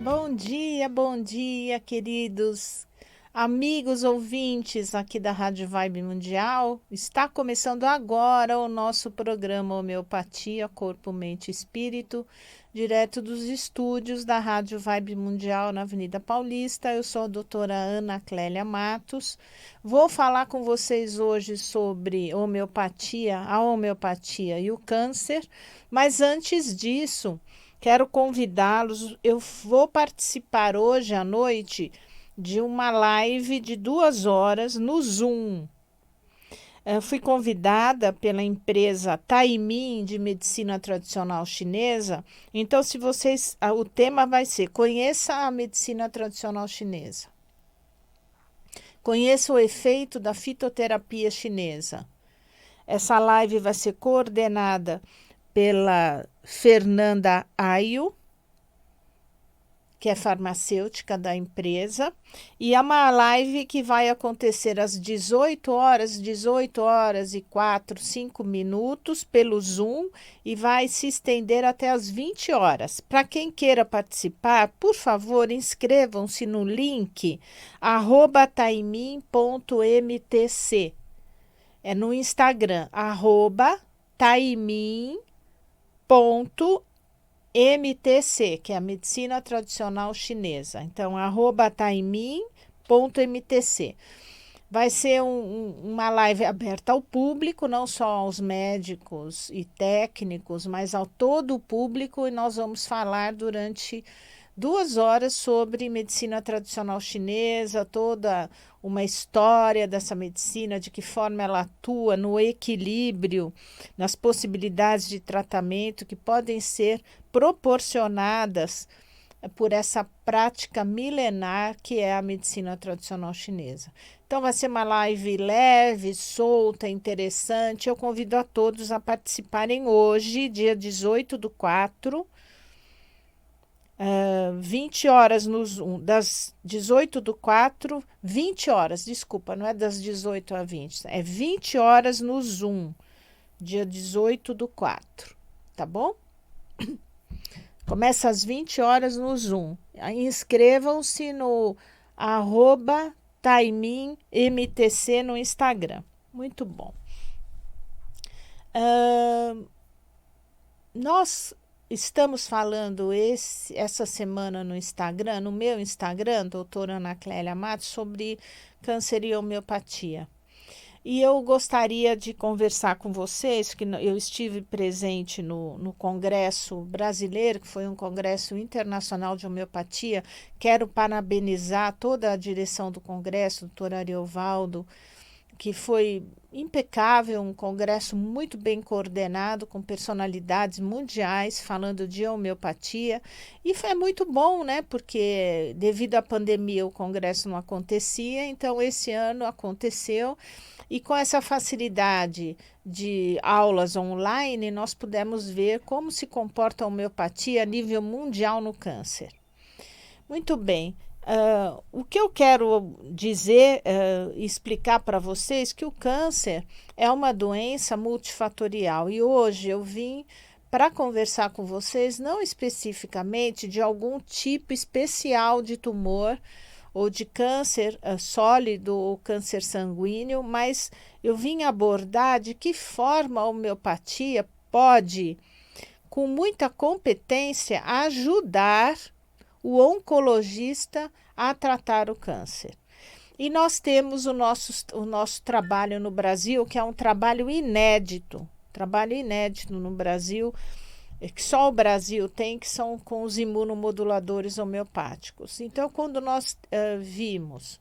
Bom dia, queridos amigos ouvintes aqui da Rádio Vibe Mundial. Está começando agora o nosso programa Homeopatia, Corpo, Mente e Espírito, direto dos estúdios da Rádio Vibe Mundial na Avenida Paulista. Eu sou a doutora Ana Clélia Matos. Vou falar com vocês hoje sobre homeopatia, a homeopatia e o câncer, mas antes disso, quero convidá-los. Eu vou participar hoje à noite de uma live de 2 horas no Zoom. Fui convidada pela empresa Taimin de medicina tradicional chinesa. Então, se vocês, o tema vai ser: conheça a medicina tradicional chinesa. Conheça o efeito da fitoterapia chinesa. Essa live vai ser coordenada pela Fernanda Aio, que é farmacêutica da empresa, e é uma live que vai acontecer às 18 horas e 5 minutos pelo Zoom e vai se estender até às 20 horas. Para quem queira participar, por favor, inscrevam-se no link @taimin.mtc. É no Instagram, @taimin.mtc, que é a medicina tradicional chinesa. Então, @taimin.mtc. Vai ser uma live aberta ao público, não só aos médicos e técnicos, mas ao todo o público, e nós vamos falar durante 2 horas sobre medicina tradicional chinesa, toda uma história dessa medicina, de que forma ela atua no equilíbrio, nas possibilidades de tratamento que podem ser proporcionadas por essa prática milenar que é a medicina tradicional chinesa. Então vai ser uma live leve, solta, interessante. Eu convido a todos a participarem hoje, dia 18/4, 20 horas no Zoom, das 18/4, 20 horas, desculpa, não é das 18 a 20, é 20 horas no Zoom, dia 18/4, tá bom? Começa às 20 horas no Zoom. Inscrevam-se no @taiminmtc no Instagram. Muito bom. Nós estamos falando essa semana no Instagram, no meu Instagram, doutora Ana Clélia Matos, sobre câncer e homeopatia. E eu gostaria de conversar com vocês, que eu estive presente no Congresso Brasileiro, que foi um congresso internacional de homeopatia. Quero parabenizar toda a direção do congresso, doutor Ariovaldo, que foi impecável, um congresso muito bem coordenado, com personalidades mundiais falando de homeopatia. E foi muito bom, né? Porque devido à pandemia o congresso não acontecia, então esse ano aconteceu. E com essa facilidade de aulas online, nós pudemos ver como se comporta a homeopatia a nível mundial no câncer. Muito bem. O que eu quero dizer, explicar para vocês, que o câncer é uma doença multifatorial. E hoje eu vim para conversar com vocês, não especificamente de algum tipo especial de tumor, ou de câncer sólido ou câncer sanguíneo, mas eu vim abordar de que forma a homeopatia pode, com muita competência, ajudar o oncologista a tratar o câncer. E nós temos o nosso trabalho no Brasil, que é um trabalho inédito no Brasil, que só o Brasil tem, que são com os imunomoduladores homeopáticos. Então, quando nós vimos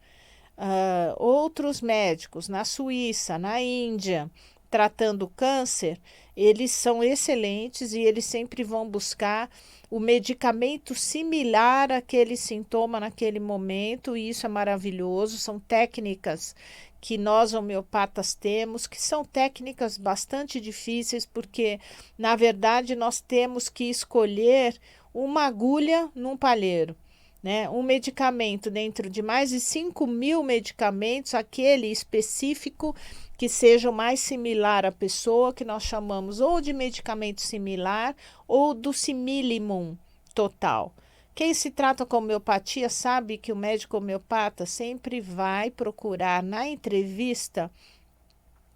outros médicos na Suíça, na Índia, tratando câncer, eles são excelentes e eles sempre vão buscar o medicamento similar àquele sintoma naquele momento, e isso é maravilhoso. São técnicas que nós homeopatas temos, que são técnicas bastante difíceis, porque, na verdade, nós temos que escolher uma agulha num palheiro, né? Um medicamento dentro de mais de 5.000 medicamentos, aquele específico que seja o mais similar à pessoa, que nós chamamos ou de medicamento similar ou do similimum total, Quem se trata com homeopatia sabe que o médico homeopata sempre vai procurar na entrevista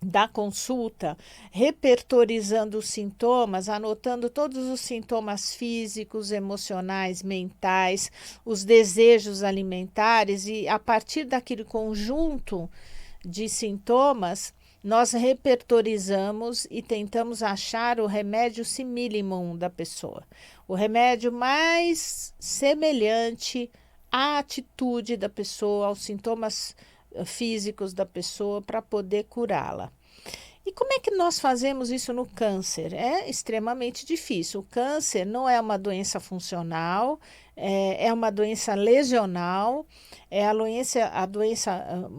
da consulta, repertorizando os sintomas, anotando todos os sintomas físicos, emocionais, mentais, os desejos alimentares, e a partir daquele conjunto de sintomas, nós repertorizamos e tentamos achar o remédio similimum da pessoa, o remédio mais semelhante à atitude da pessoa, aos sintomas físicos da pessoa, para poder curá-la. E como é que nós fazemos isso no câncer? É extremamente difícil. O câncer não é uma doença funcional, é uma doença lesional, é a doença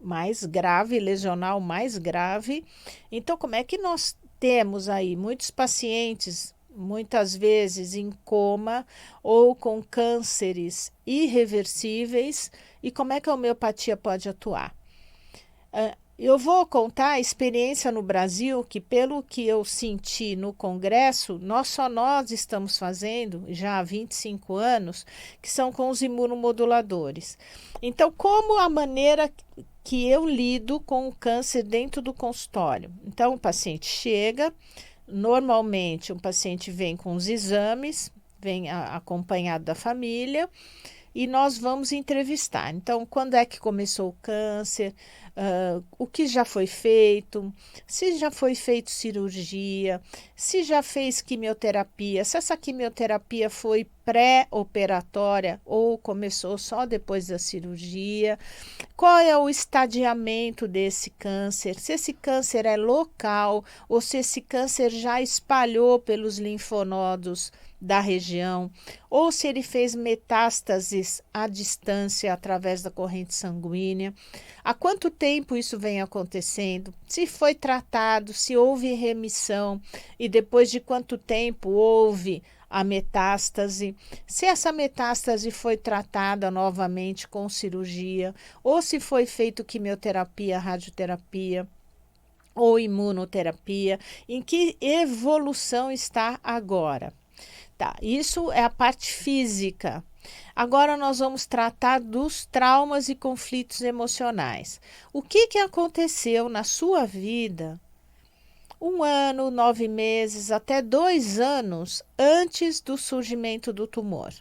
mais grave, lesional mais grave. Então, como é que nós temos aí muitos pacientes, muitas vezes em coma ou com cânceres irreversíveis, e como é que a homeopatia pode atuar? Eu vou contar a experiência no Brasil, que pelo que eu senti no congresso, nós estamos fazendo já há 25 anos, que são com os imunomoduladores. Então, como a maneira que eu lido com o câncer dentro do consultório? Então, o paciente chega, normalmente o paciente vem com os exames, vem acompanhado da família, e nós vamos entrevistar. Então, quando é que começou o câncer, o que já foi feito, se já foi feito cirurgia, se já fez quimioterapia, se essa quimioterapia foi pré-operatória ou começou só depois da cirurgia, qual é o estadiamento desse câncer, se esse câncer é local ou se esse câncer já espalhou pelos linfonodos da região, ou se ele fez metástases à distância através da corrente sanguínea, há quanto tempo isso vem acontecendo, se foi tratado, se houve remissão e depois de quanto tempo houve a metástase, se essa metástase foi tratada novamente com cirurgia, ou se foi feito quimioterapia, radioterapia ou imunoterapia, em que evolução está agora. Tá, isso é a parte física. Agora nós vamos tratar dos traumas e conflitos emocionais. O que aconteceu na sua vida 1 ano, 9 meses, até 2 anos antes do surgimento do tumor?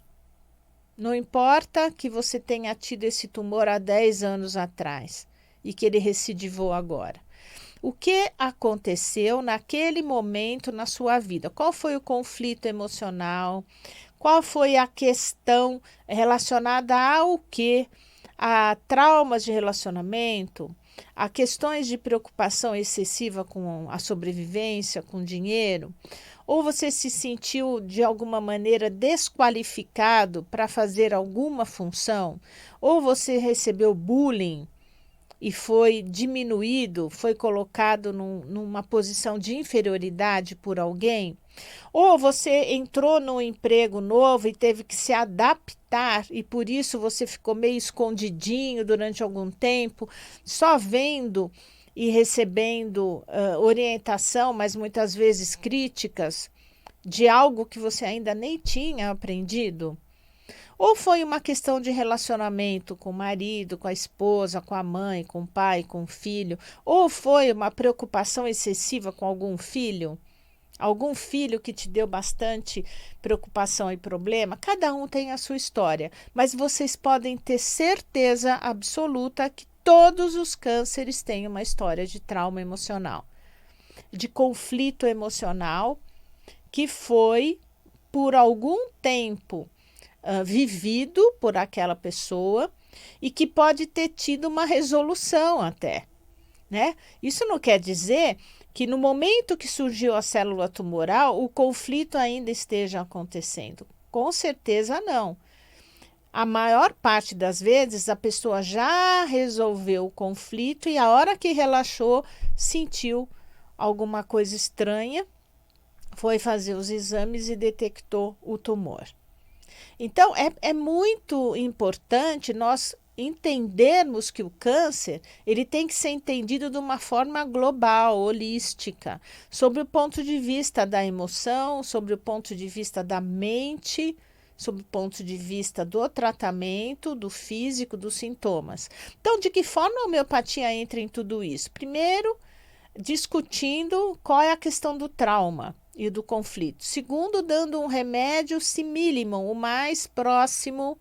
Não importa que você tenha tido esse tumor há 10 anos atrás e que ele recidivou agora. O que aconteceu naquele momento na sua vida? Qual foi o conflito emocional? Qual foi a questão relacionada ao quê? A traumas de relacionamento? A questões de preocupação excessiva com a sobrevivência, com dinheiro? Ou você se sentiu de alguma maneira desqualificado para fazer alguma função? Ou você recebeu bullying e foi diminuído, foi colocado numa posição de inferioridade por alguém? Ou você entrou num emprego novo e teve que se adaptar e por isso você ficou meio escondidinho durante algum tempo, só vendo e recebendo orientação, mas muitas vezes críticas, de algo que você ainda nem tinha aprendido? Ou foi uma questão de relacionamento com o marido, com a esposa, com a mãe, com o pai, com o filho? Ou foi uma preocupação excessiva com algum filho? Algum filho que te deu bastante preocupação e problema? Cada um tem a sua história, mas vocês podem ter certeza absoluta que todos os cânceres têm uma história de trauma emocional, de conflito emocional, que foi por algum tempo vivido por aquela pessoa e que pode ter tido uma resolução até, né? Isso não quer dizer que no momento que surgiu a célula tumoral, o conflito ainda esteja acontecendo. Com certeza não. A maior parte das vezes a pessoa já resolveu o conflito e a hora que relaxou, sentiu alguma coisa estranha, foi fazer os exames e detectou o tumor. Então, é muito importante nós entendermos que o câncer ele tem que ser entendido de uma forma global, holística, sobre o ponto de vista da emoção, sobre o ponto de vista da mente, sob o ponto de vista do tratamento, do físico, dos sintomas. Então, de que forma a homeopatia entra em tudo isso? Primeiro, discutindo qual é a questão do trauma e do conflito. Segundo, dando um remédio simílimo, o mais próximo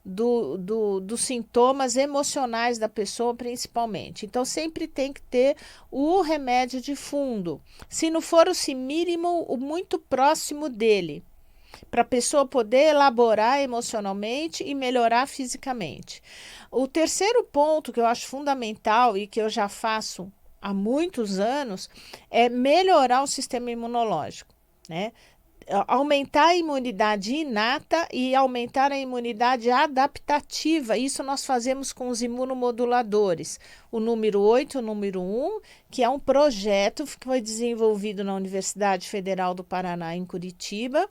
dos sintomas emocionais da pessoa, principalmente. Então, sempre tem que ter o remédio de fundo. Se não for o simílimo, o muito próximo dele, para a pessoa poder elaborar emocionalmente e melhorar fisicamente. O terceiro ponto que eu acho fundamental e que eu já faço há muitos anos é melhorar o sistema imunológico, né? Aumentar a imunidade inata e aumentar a imunidade adaptativa. Isso nós fazemos com os imunomoduladores. O número 8, o número 1, que é um projeto que foi desenvolvido na Universidade Federal do Paraná, em Curitiba,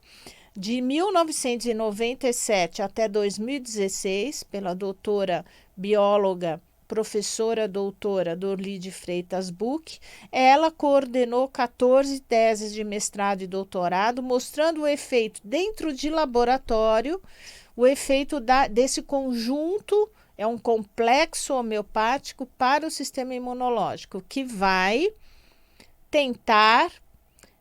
de 1997 até 2016, pela doutora bióloga professora doutora Dorli de Freitas Buch. Ela coordenou 14 teses de mestrado e doutorado, mostrando o efeito dentro de laboratório, o efeito desse conjunto, é um complexo homeopático para o sistema imunológico, que vai tentar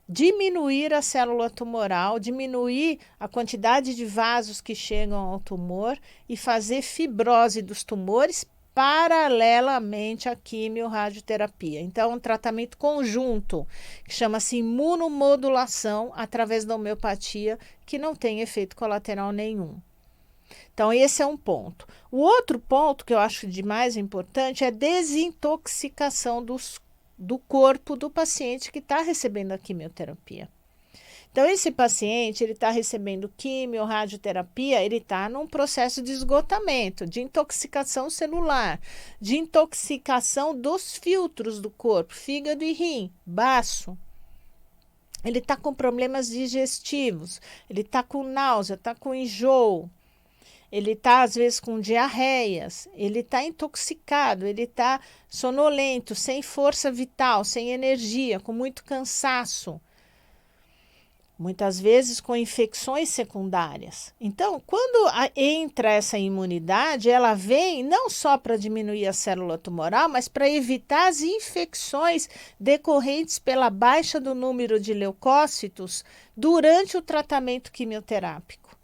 diminuir a célula tumoral, diminuir a quantidade de vasos que chegam ao tumor e fazer fibrose dos tumores paralelamente à quimio-radioterapia. Então, um tratamento conjunto, que chama-se imunomodulação através da homeopatia, que não tem efeito colateral nenhum. Então, esse é um ponto. O outro ponto que eu acho de mais importante é a desintoxicação do corpo do paciente que está recebendo a quimioterapia. Então, esse paciente, ele está recebendo quimio, radioterapia, ele está num processo de esgotamento, de intoxicação celular, de intoxicação dos filtros do corpo, fígado e rim, baço. Ele está com problemas digestivos, ele está com náusea, está com enjoo, ele está às vezes com diarreias, ele está intoxicado, ele está sonolento, sem força vital, sem energia, com muito cansaço. Muitas vezes com infecções secundárias. Então, quando entra essa imunidade, ela vem não só para diminuir a célula tumoral, mas para evitar as infecções decorrentes pela baixa do número de leucócitos durante o tratamento quimioterápico.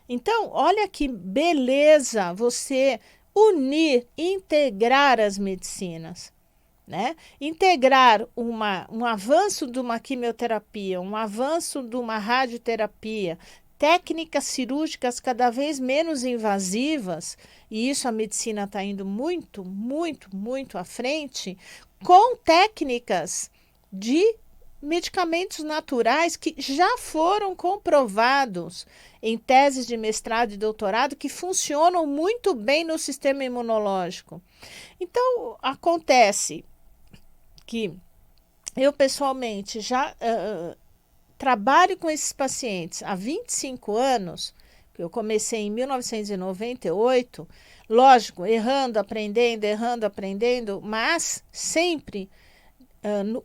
Então, olha que beleza você unir, integrar as medicinas. Né? Integrar um avanço de uma quimioterapia, um avanço de uma radioterapia, técnicas cirúrgicas cada vez menos invasivas, e isso a medicina está indo muito, muito, muito à frente, com técnicas de medicamentos naturais que já foram comprovados em teses de mestrado e doutorado que funcionam muito bem no sistema imunológico. Então, acontece que eu pessoalmente já trabalho com esses pacientes há 25 anos, eu comecei em 1998, lógico, errando, aprendendo, mas sempre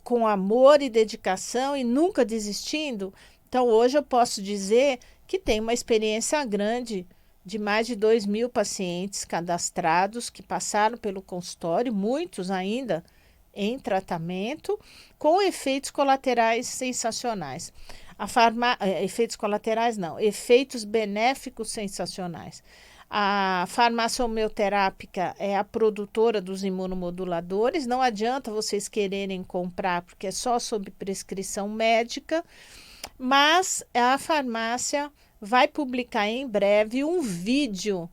com amor e dedicação e nunca desistindo. Então, hoje eu posso dizer que tenho uma experiência grande de mais de 2.000 pacientes cadastrados que passaram pelo consultório, muitos ainda em tratamento, com efeitos colaterais sensacionais. Efeitos colaterais não, efeitos benéficos sensacionais. A farmácia homeoterápica é a produtora dos imunomoduladores, não adianta vocês quererem comprar, porque é só sob prescrição médica, mas a farmácia vai publicar em breve um vídeo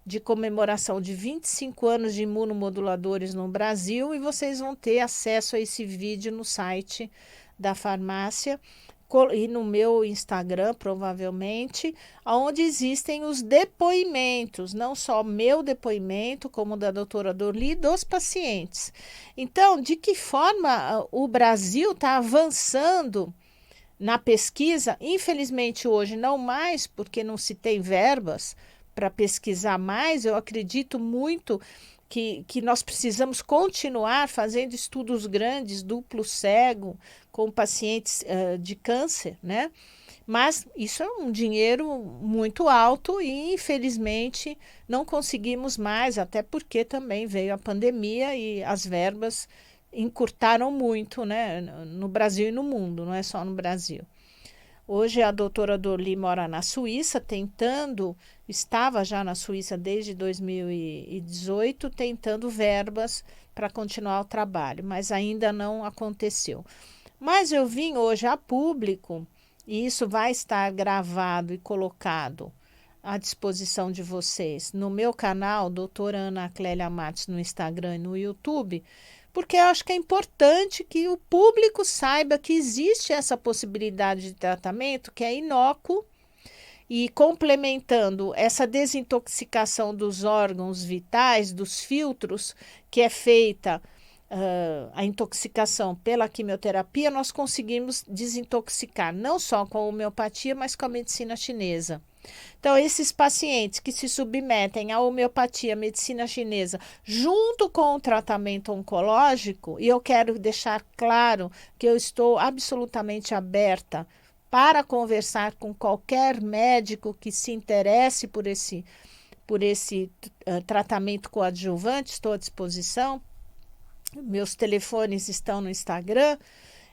de comemoração de 25 anos de imunomoduladores no Brasil, e vocês vão ter acesso a esse vídeo no site da farmácia e no meu Instagram, provavelmente, onde existem os depoimentos, não só meu depoimento, como da doutora Dorli, dos pacientes. Então, de que forma o Brasil está avançando na pesquisa? Infelizmente, hoje não mais, porque não se tem verbas para pesquisar mais. Eu acredito muito que nós precisamos continuar fazendo estudos grandes, duplo cego, com pacientes de câncer, né? Mas isso é um dinheiro muito alto e, infelizmente, não conseguimos mais, até porque também veio a pandemia e as verbas encurtaram muito, né, no Brasil e no mundo, não é só no Brasil. Hoje a doutora Dorli mora na Suíça, estava já na Suíça desde 2018, tentando verbas para continuar o trabalho, mas ainda não aconteceu. Mas eu vim hoje a público, e isso vai estar gravado e colocado à disposição de vocês no meu canal, doutora Ana Clélia Matos, no Instagram e no YouTube, porque eu acho que é importante que o público saiba que existe essa possibilidade de tratamento que é inócuo e complementando essa desintoxicação dos órgãos vitais, dos filtros, que é feita a intoxicação pela quimioterapia, nós conseguimos desintoxicar não só com a homeopatia, mas com a medicina chinesa. Então, esses pacientes que se submetem à homeopatia, medicina chinesa, junto com o tratamento oncológico, e eu quero deixar claro que eu estou absolutamente aberta para conversar com qualquer médico que se interesse por esse tratamento coadjuvante, estou à disposição. Meus telefones estão no Instagram.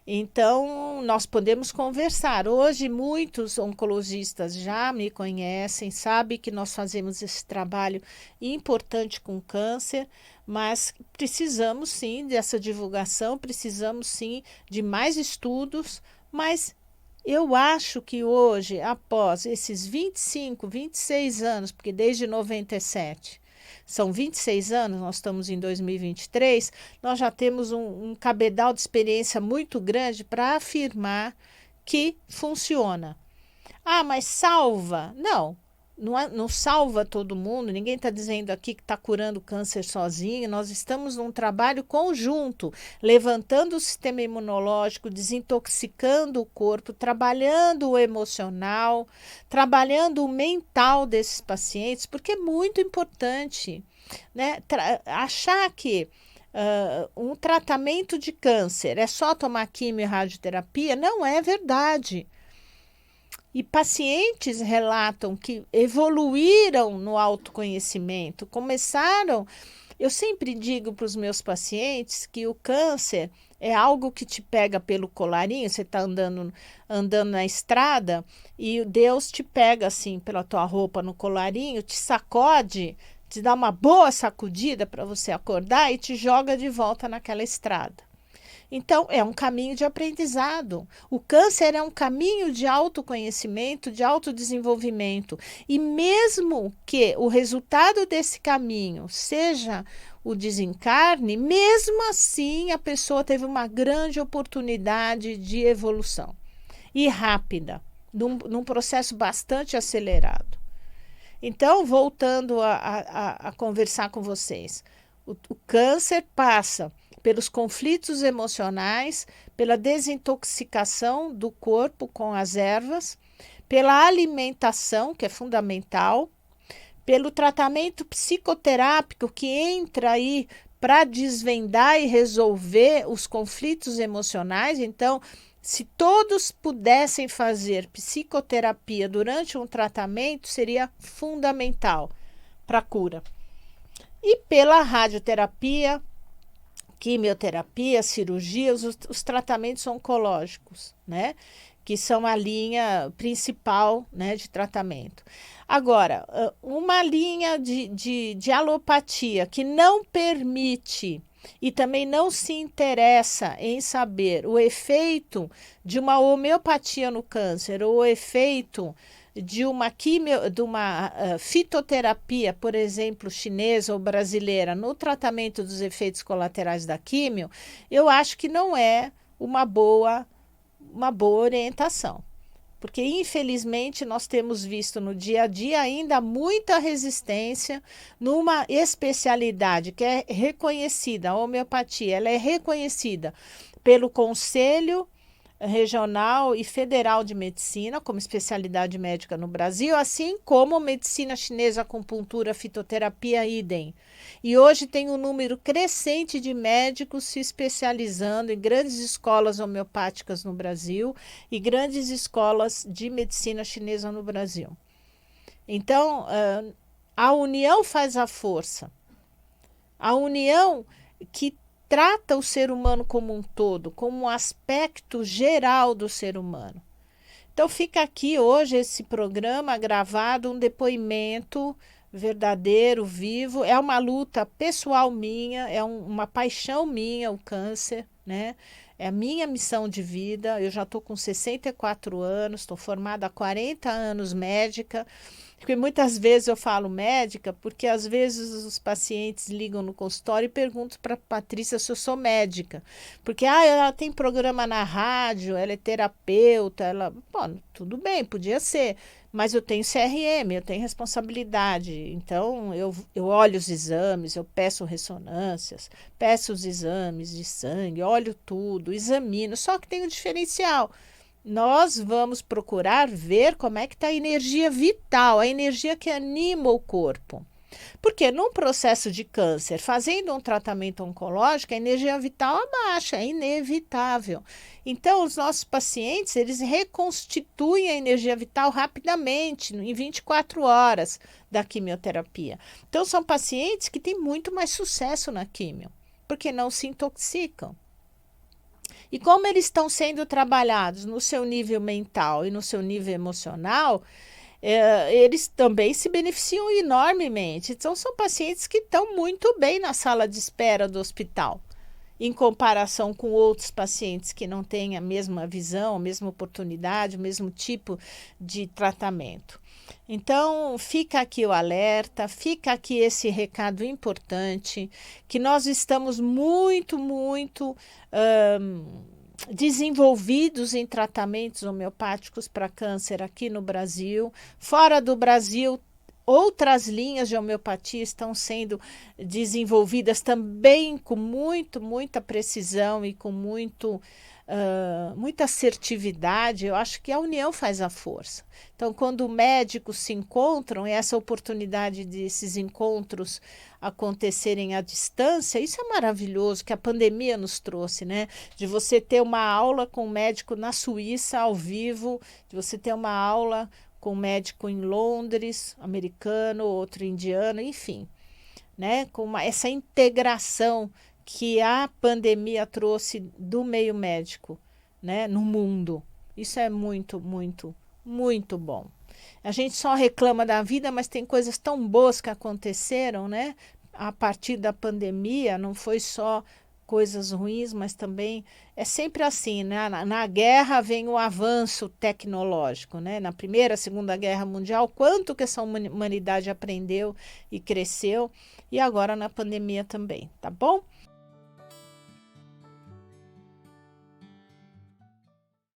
Então, nós podemos conversar. Hoje, muitos oncologistas já me conhecem, sabem que nós fazemos esse trabalho importante com câncer, mas precisamos sim dessa divulgação, precisamos sim de mais estudos, mas eu acho que hoje, após esses 25, 26 anos, porque desde 97, são 26 anos, nós estamos em 2023, nós já temos um cabedal de experiência muito grande para afirmar que funciona. Ah, mas salva? Não, não salva todo mundo, ninguém está dizendo aqui que está curando câncer sozinho, nós estamos num trabalho conjunto, levantando o sistema imunológico, desintoxicando o corpo, trabalhando o emocional, trabalhando o mental desses pacientes, porque é muito importante, né? Achar que um tratamento de câncer é só tomar quimio e radioterapia não é verdade. E pacientes relatam que evoluíram no autoconhecimento, começaram. Eu sempre digo para os meus pacientes que o câncer é algo que te pega pelo colarinho, você está andando na estrada e Deus te pega assim pela tua roupa no colarinho, te sacode, te dá uma boa sacudida para você acordar e te joga de volta naquela estrada. Então, é um caminho de aprendizado. O câncer é um caminho de autoconhecimento, de autodesenvolvimento. E mesmo que o resultado desse caminho seja o desencarne, mesmo assim a pessoa teve uma grande oportunidade de evolução. E rápida, num processo bastante acelerado. Então, voltando a conversar com vocês, o câncer passa pelos conflitos emocionais, pela desintoxicação do corpo com as ervas, pela alimentação, que é fundamental, pelo tratamento psicoterápico que entra aí para desvendar e resolver os conflitos emocionais. Então, se todos pudessem fazer psicoterapia durante um tratamento, seria fundamental para a cura. E pela radioterapia, quimioterapia, cirurgia, os tratamentos oncológicos, né? Que são a linha principal, né, de tratamento. Agora, uma linha de alopatia que não permite e também não se interessa em saber o efeito de uma homeopatia no câncer ou o efeito de uma fitoterapia, por exemplo, chinesa ou brasileira, no tratamento dos efeitos colaterais da quimio, eu acho que não é uma boa orientação. Porque, infelizmente, nós temos visto no dia a dia ainda muita resistência numa especialidade que é reconhecida, a homeopatia, ela é reconhecida pelo Conselho Regional e Federal de Medicina, como especialidade médica no Brasil, assim como medicina chinesa, acupuntura, fitoterapia, idem. E hoje tem um número crescente de médicos se especializando em grandes escolas homeopáticas no Brasil e grandes escolas de medicina chinesa no Brasil. Então, a união faz a força. A união que trata o ser humano como um todo, como um aspecto geral do ser humano. Então fica aqui hoje esse programa gravado, um depoimento verdadeiro, vivo. É uma luta pessoal minha, é uma paixão minha o câncer, né? É a minha missão de vida. Eu já estou com 64 anos, estou formada há 40 anos médica. Porque muitas vezes eu falo médica, porque às vezes os pacientes ligam no consultório e perguntam para a Patrícia se eu sou médica. Porque ela tem programa na rádio, ela é terapeuta, bom, tudo bem, podia ser, mas eu tenho CRM, eu tenho responsabilidade. Então eu olho os exames, eu peço ressonâncias, peço os exames de sangue, olho tudo, examino, só que tem um diferencial. Nós vamos procurar ver como é que está a energia vital, a energia que anima o corpo. Porque num processo de câncer, fazendo um tratamento oncológico, a energia vital abaixa, é inevitável. Então, os nossos pacientes, eles reconstituem a energia vital rapidamente, em 24 horas da quimioterapia. Então, são pacientes que têm muito mais sucesso na quimio, porque não se intoxicam. E como eles estão sendo trabalhados no seu nível mental e no seu nível emocional, eles também se beneficiam enormemente. Então, são pacientes que estão muito bem na sala de espera do hospital, em comparação com outros pacientes que não têm a mesma visão, a mesma oportunidade, o mesmo tipo de tratamento. Então, fica aqui o alerta, fica aqui esse recado importante, que nós estamos muito desenvolvidos em tratamentos homeopáticos para câncer aqui no Brasil. Fora do Brasil, outras linhas de homeopatia estão sendo desenvolvidas também com muita precisão e com muita assertividade. Eu acho que a união faz a força. Então, quando médicos se encontram, e essa oportunidade desses encontros acontecerem à distância, isso é maravilhoso, que a pandemia nos trouxe, né? De você ter uma aula com um médico na Suíça, ao vivo, de você ter uma aula com um médico em Londres, americano, outro indiano, enfim, né? Com essa integração que a pandemia trouxe do meio médico, né, no mundo. Isso é muito bom. A gente só reclama da vida, mas tem coisas tão boas que aconteceram, né? A partir da pandemia, não foi só coisas ruins, mas também é sempre assim, né? Na guerra vem o avanço tecnológico, né? Na Primeira, Segunda Guerra Mundial, quanto que essa humanidade aprendeu e cresceu, e agora na pandemia também, tá bom?